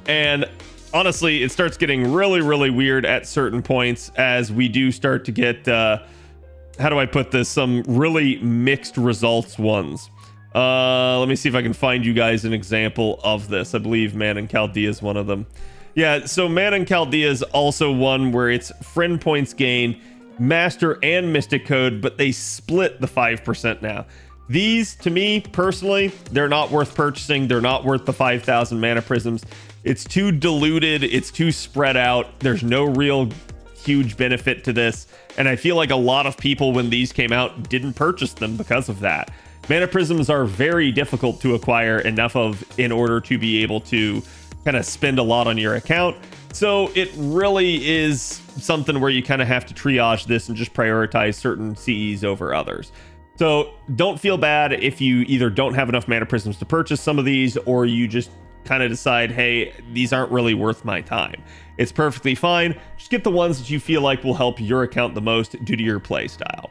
And honestly, it starts getting really, really weird at certain points as we do start to get, how do I put this, some really mixed results ones. Let me see if I can find you guys an example of this. I believe Man in Chaldea is one of them. Yeah, so Man in Chaldea is also one where it's friend points gain Master and Mystic Code, but they split the 5% now. These, to me, personally, they're not worth purchasing. They're not worth the 5,000 mana prisms. It's too diluted. It's too spread out. There's no real huge benefit to this. And I feel like a lot of people, when these came out, didn't purchase them because of that. Mana prisms are very difficult to acquire enough of in order to be able to kind of spend a lot on your account. So it really is something where you kind of have to triage this and just prioritize certain CEs over others. So don't feel bad if you either don't have enough mana prisms to purchase some of these, or you just kind of decide, hey, these aren't really worth my time. It's perfectly fine. Just get the ones that you feel like will help your account the most due to your play style.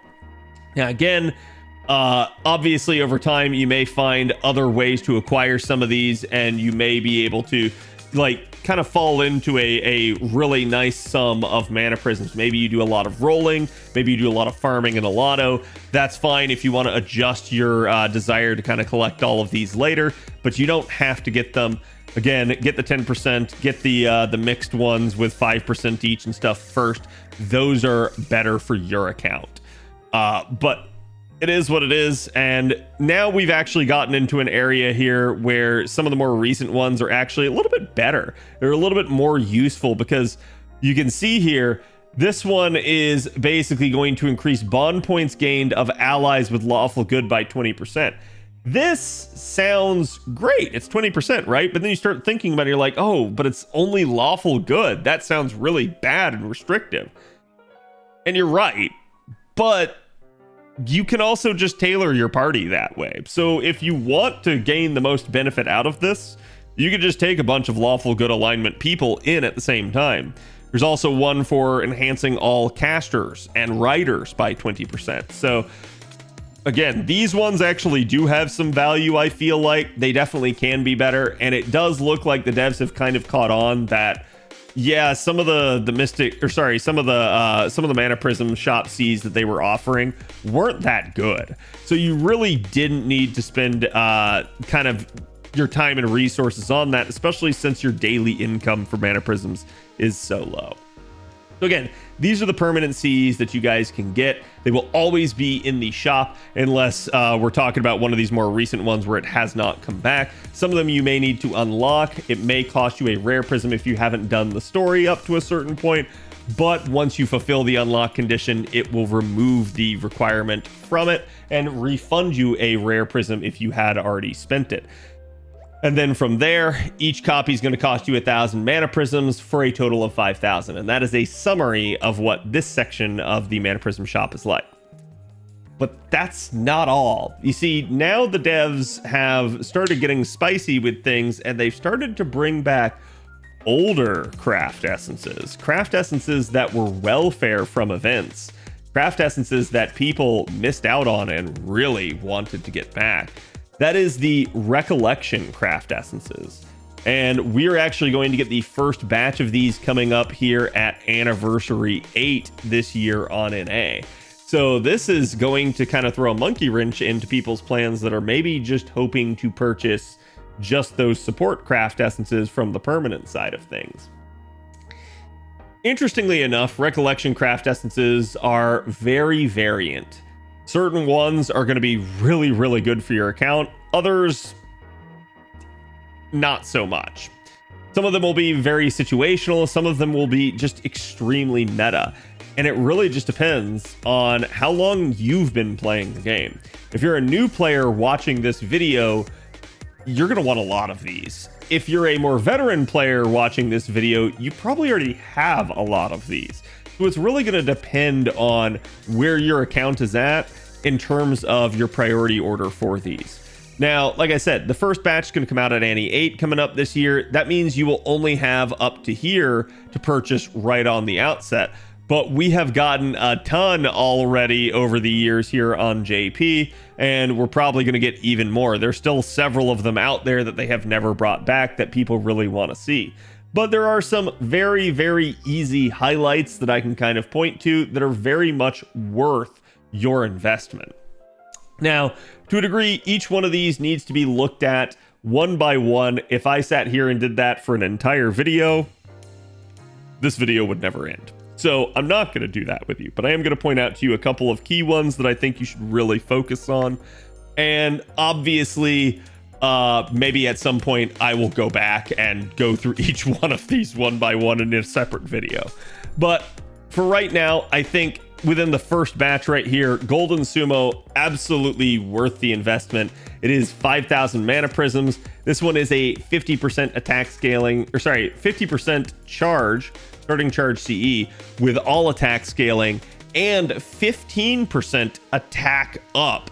Now, again, obviously over time, you may find other ways to acquire some of these, and you may be able to kind of fall into a really nice sum of mana prisms. Maybe you do a lot of rolling, maybe you do a lot of farming in a lotto. That's fine if you want to adjust your desire to kind of collect all of these later, but you don't have to get them. Again, get the 10%, get the mixed ones with 5% each and stuff first. Those are better for your account. But it is what it is, and now we've actually gotten into an area here where some of the more recent ones are actually a little bit better. They're a little bit more useful, because you can see here, this one is basically going to increase bond points gained of allies with lawful good by 20%. This sounds great. It's 20%, right? But then you start thinking about it, you're like, oh, but it's only lawful good. That sounds really bad and restrictive. And you're right, but you can also just tailor your party that way. So if you want to gain the most benefit out of this, you can just take a bunch of lawful good alignment people in at the same time. There's also one for enhancing all casters and writers by 20%. So again, these ones actually do have some value. I feel like they definitely can be better. And it does look like the devs have kind of caught on that, yeah, some of the mystic, or sorry, some of the mana prism shop Cs that they were offering weren't that good. So you really didn't need to spend kind of your time and resources on that, especially since your daily income for mana prisms is so low. So again, these are the permanent Cs that you guys can get. They will always be in the shop unless we're talking about one of these more recent ones where it has not come back. Some of them you may need to unlock. It may cost you a rare prism if you haven't done the story up to a certain point, but once you fulfill the unlock condition, it will remove the requirement from it and refund you a rare prism if you had already spent it. And then from there, each copy is going to cost you 1,000 mana prisms for a total of 5,000. And that is a summary of what this section of the mana prism shop is like. But that's not all. You see, now the devs have started getting spicy with things, and they've started to bring back older craft essences that were welfare from events, craft essences that people missed out on and really wanted to get back. That is the Recollection craft essences. And we're actually going to get the first batch of these coming up here at Anniversary 8 this year on NA. So this is going to kind of throw a monkey wrench into people's plans that are maybe just hoping to purchase just those support craft essences from the permanent side of things. Interestingly enough, Recollection craft essences are very variant. Certain ones are going to be really, really good for your account. Others, not so much. Some of them will be very situational. Some of them will be just extremely meta. And it really just depends on how long you've been playing the game. If you're a new player watching this video, you're going to want a lot of these. If you're a more veteran player watching this video, you probably already have a lot of these. So it's really going to depend on where your account is at in terms of your priority order for these. Now, like I said, the first batch is going to come out at Annie 8 coming up this year. That means you will only have up to here to purchase right on the outset. But we have gotten a ton already over the years here on JP, and we're probably going to get even more. There's still several of them out there that they have never brought back that people really want to see. But there are some very, very easy highlights that I can kind of point to that are very much worth your investment. Now, to a degree, each one of these needs to be looked at one by one. If I sat here and did that for an entire video, this video would never end. So I'm not going to do that with you, but I am going to point out to you a couple of key ones that I think you should really focus on. And obviously, maybe at some point I will go back and go through each one of these one by one in a separate video. But for right now, I think within the first batch right here, Golden Sumo, absolutely worth the investment. It is 5,000 mana prisms. This one is a 50% attack scaling, or sorry, 50% charge, starting charge CE with all attack scaling and 15% attack up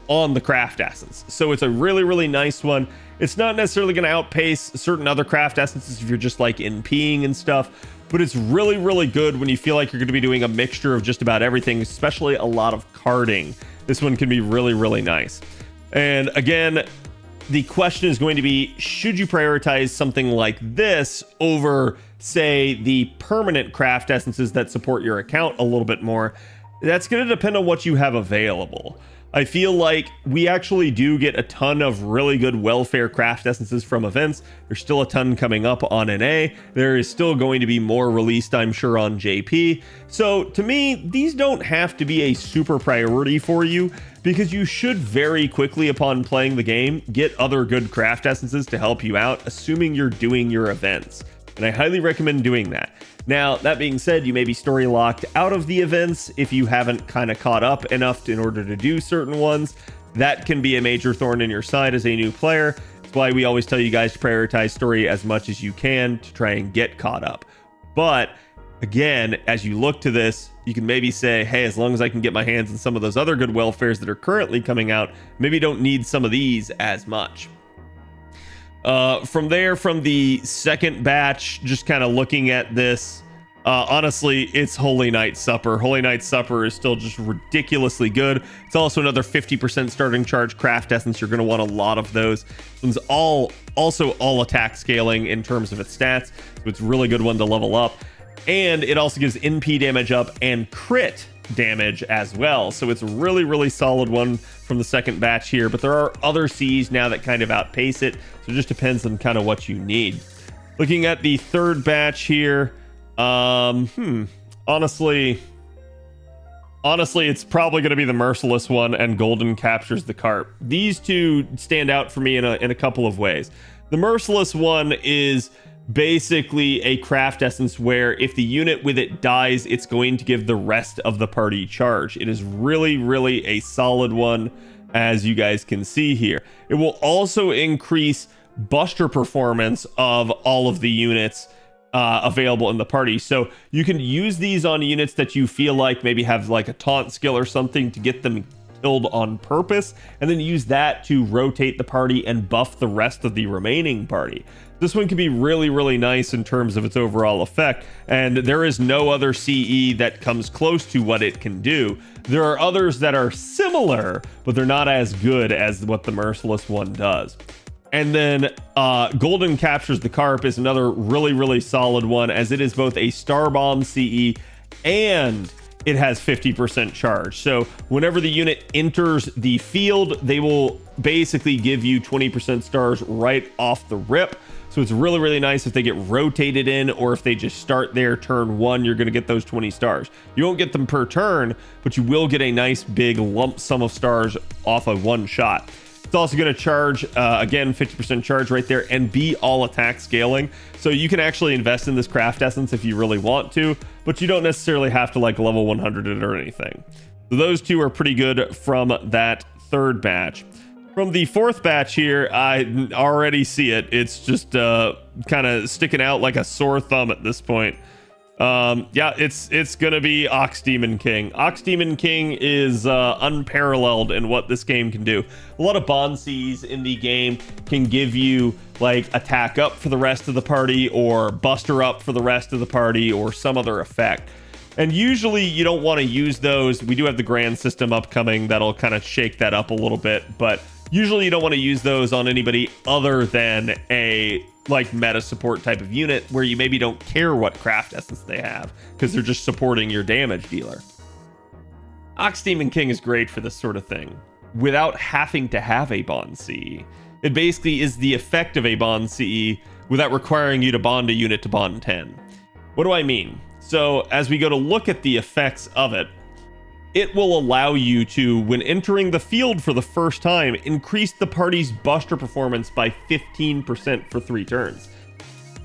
on the craft essence. So it's a really, really nice one. It's not necessarily going to outpace certain other craft essences if you're just like NPing and stuff, but it's really, really good when you feel like you're going to be doing a mixture of just about everything, especially a lot of carding. This one can be really, really nice. And again, the question is going to be, should you prioritize something like this over, say, the permanent craft essences that support your account a little bit more? That's going to depend on what you have available. I feel like we actually do get a ton of really good welfare craft essences from events. There's still a ton coming up on NA. There is still going to be more released, I'm sure, on JP. So to me, these don't have to be a super priority for you, because you should very quickly upon playing the game get other good craft essences to help you out, assuming you're doing your events. And I highly recommend doing that. Now, that being said, you may be story locked out of the events if you haven't kind of caught up enough in order to do certain ones. That can be a major thorn in your side as a new player. That's why we always tell you guys to prioritize story as much as you can to try and get caught up. But again, as you look to this, you can maybe say, hey, as long as I can get my hands on some of those other good welfares that are currently coming out, maybe don't need some of these as much. From there, from the second batch, just kind of looking at this, honestly, it's Holy Night Supper. Holy Night Supper is still just ridiculously good. It's also another 50% starting charge craft essence. You're going to want a lot of those. It's also all attack scaling in terms of its stats, so it's a really good one to level up. And it also gives NP damage up and crit damage as well. So it's a really, really solid one from the second batch here, but there are other Cs now that kind of outpace it. So it just depends on kind of what you need. Looking at the third batch here, honestly, it's probably going to be the Merciless one and Golden Captures the Carp. These two stand out for me in a couple of ways. The Merciless one is basically a craft essence where if the unit with it dies, it's going to give the rest of the party charge. It is really, really a solid one, as you guys can see here. It will also increase buster performance of all of the units available in the party. So you can use these on units that you feel like maybe have like a taunt skill or something to get them killed on purpose, and then use that to rotate the party and buff the rest of the remaining party. This one can be really, really nice in terms of its overall effect, and there is no other CE that comes close to what it can do. There are others that are similar, but they're not as good as what the Merciless one does. And then Golden Captures the Carp is another really, really solid one, as it is both a Star Bomb CE and it has 50% charge. So whenever the unit enters the field, they will basically give you 20% stars right off the rip. So it's really, really nice if they get rotated in, or if they just start there turn one, you're going to get those 20 stars. You won't get them per turn, but you will get a nice big lump sum of stars off of one shot. It's also going to charge, again, 50% charge right there, and be all attack scaling. So you can actually invest in this craft essence if you really want to, but you don't necessarily have to like level 100 it or anything. So those two are pretty good from that third batch. From the fourth batch here, I already see it. It's just kind of sticking out like a sore thumb at this point. Yeah, it's gonna be Ox Demon King. Ox Demon King is unparalleled in what this game can do. A lot of bond Cs in the game can give you like attack up for the rest of the party, or buster up for the rest of the party, or some other effect. And usually you don't want to use those. We do have the grand system upcoming that'll kind of shake that up a little bit, but usually you don't want to use those on anybody other than a like meta support type of unit, where you maybe don't care what craft essence they have, because they're just supporting your damage dealer. Ox Demon King is great for this sort of thing without having to have a bond CE. It basically is the effect of a bond CE without requiring you to bond a unit to bond 10. What do I mean? So as we go to look at the effects of it, it will allow you to, when entering the field for the first time, increase the party's buster performance by 15% for 3 turns.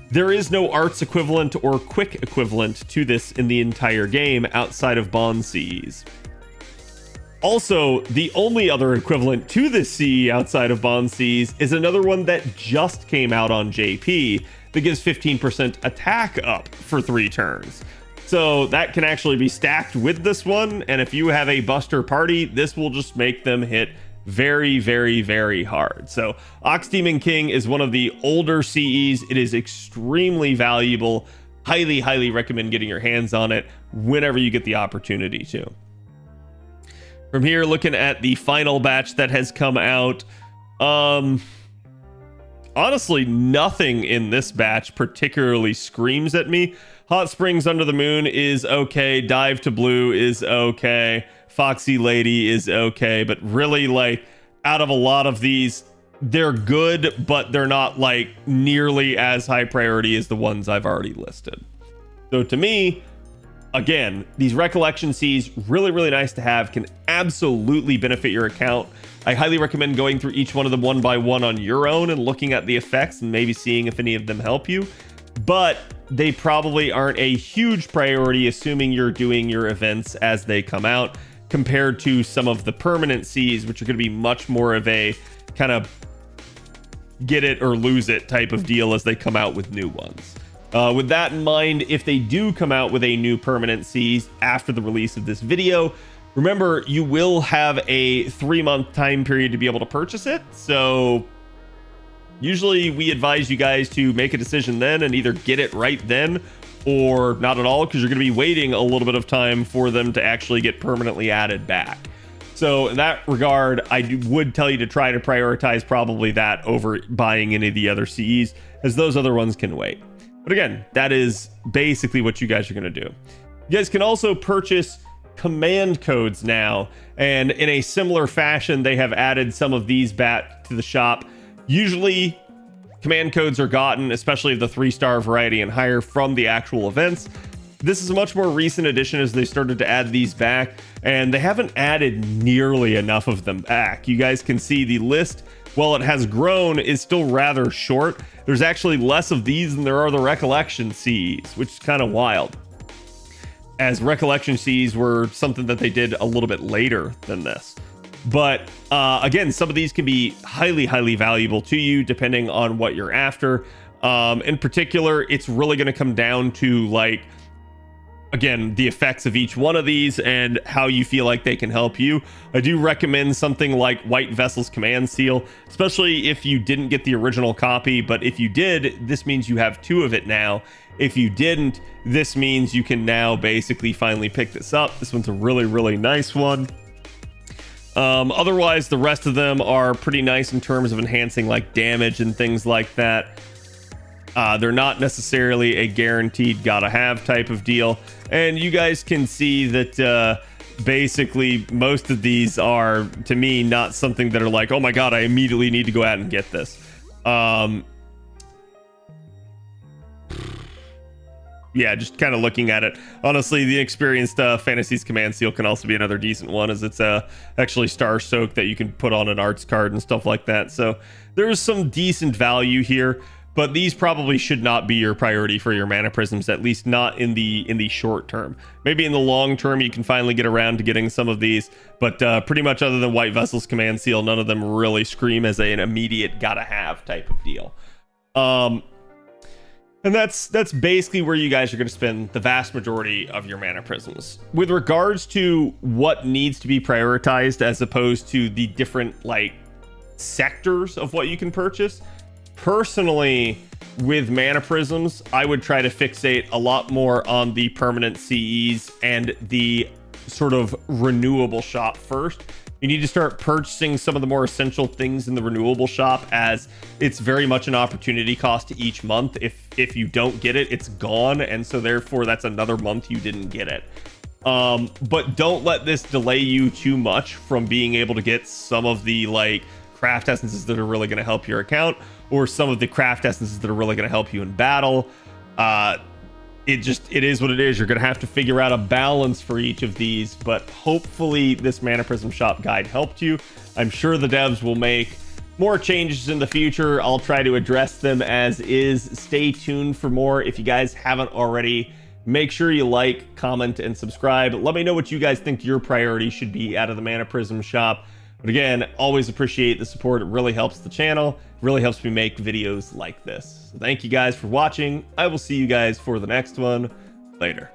There is no arts equivalent or quick equivalent to this in the entire game outside of Bond CEs. Also, the only other equivalent to this CE outside of Bond CEs is another one that just came out on JP that gives 15% attack up for 3 turns. So that can actually be stacked with this one, and if you have a buster party, this will just make them hit very, very, very hard. So Ox Demon King is one of the older CEs. It is extremely valuable. Highly, highly recommend getting your hands on it whenever you get the opportunity to. From here, looking at the final batch that has come out, honestly, nothing in this batch particularly screams at me. Hot Springs Under the Moon is okay. Dive to Blue is okay. Foxy Lady is okay. But really, like, out of a lot of these, they're good, but they're not, like, nearly as high priority as the ones I've already listed. So to me, again, these Recollection Cs, really, really nice to have, can absolutely benefit your account. I highly recommend going through each one of them one by one on your own and looking at the effects and maybe seeing if any of them help you. But they probably aren't a huge priority, assuming you're doing your events as they come out, compared to some of the permanent Cs, which are going to be much more of a kind of get it or lose it type of deal as they come out with new ones. With that in mind, if they do come out with a new permanent Cs after the release of this video, remember, you will have a 3-month time period to be able to purchase it. So usually we advise you guys to make a decision then and either get it right then or not at all, because you're going to be waiting a little bit of time for them to actually get permanently added back. So in that regard, I would tell you to try to prioritize probably that over buying any of the other CEs, as those other ones can wait. But again, that is basically what you guys are going to do. You guys can also purchase command codes now, and in a similar fashion, they have added some of these back to the shop. Usually command codes are gotten, especially of the 3-star variety and higher, from the actual events. This is a much more recent addition as they started to add these back, and they haven't added nearly enough of them back. You guys can see the list, while it has grown, is still rather short. There's actually less of these than there are the Recollection Cs, which is kind of wild, as Recollection Cs were something that they did a little bit later than this. But again, some of these can be highly, highly valuable to you depending on what you're after. In particular, it's really going to come down to, like, again, the effects of each one of these and how you feel like they can help you. I do recommend something like White Vessel's Command Seal, especially if you didn't get the original copy. But if you did, this means you have 2 of it now. If you didn't, this means you can now basically finally pick this up. This one's a really, really nice one. Otherwise, the rest of them are pretty nice in terms of enhancing like damage and things like that. They're not necessarily a guaranteed gotta have type of deal. And you guys can see that basically most of these are, to me, not something that are like, oh my god, I immediately need to go out and get this. Yeah, just kind of looking at it. Honestly, the experienced Fantasy's Command Seal can also be another decent one, as it's actually Star Soak that you can put on an arts card and stuff like that. So there's some decent value here, but these probably should not be your priority for your mana prisms, at least not in the short term. Maybe in the long term, you can finally get around to getting some of these, but pretty much other than White Vessel's Command Seal, none of them really scream as an immediate gotta have type of deal. And that's basically where you guys are going to spend the vast majority of your mana prisms. With regards to what needs to be prioritized as opposed to the different like sectors of what you can purchase, personally, with mana prisms, I would try to fixate a lot more on the permanent CEs and the sort of renewable shop first. You need to start purchasing some of the more essential things in the renewable shop, as it's very much an opportunity cost each month. If you don't get it, it's gone, and so therefore that's another month you didn't get it. But don't let this delay you too much from being able to get some of the like craft essences that are really going to help your account, or some of the craft essences that are really going to help you in battle. it is what it is. You're gonna have to figure out a balance for each of these, but hopefully this Mana Prism shop guide helped you. I'm sure the devs will make more changes in the future. I'll try to address them as is. Stay tuned for more. If you guys haven't already, make sure you like, comment, and subscribe. Let me know what you guys think your priority should be out of the Mana Prism shop. But again, always appreciate the support. It really helps the channel. It really helps me make videos like this. So thank you guys for watching. I will see you guys for the next one. Later.